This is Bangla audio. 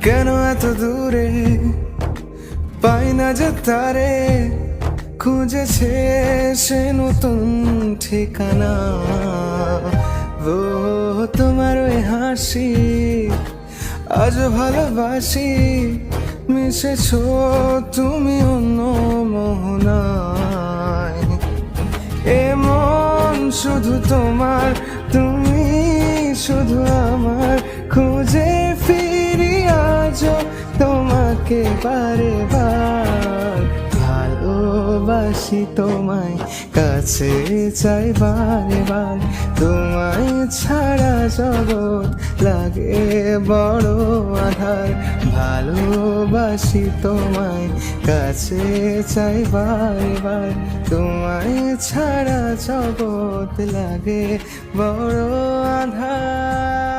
কেন এত দূরে পাই না যে তারে, খুঁজেছে সে নতুন ঠিকানা। ও তোমার ওই হাসি আজ ভালোবাসি, মিশেছো তুমি অন্য মোহনায়। এমন শুধু তোমার, তুমি শুধু আমার, খুঁজে ফিরি আজও তোমাকে বারে বার। ভালোবাসি তোমায়, কাছে চাই বারে বার, তোমায় ছাড়া জগৎ লাগে বড় আধার। ভালোবাসি তোমায়, কাছে চাই বারে বার, তোমায় ছাড়া জগৎ লাগে বড় আধার।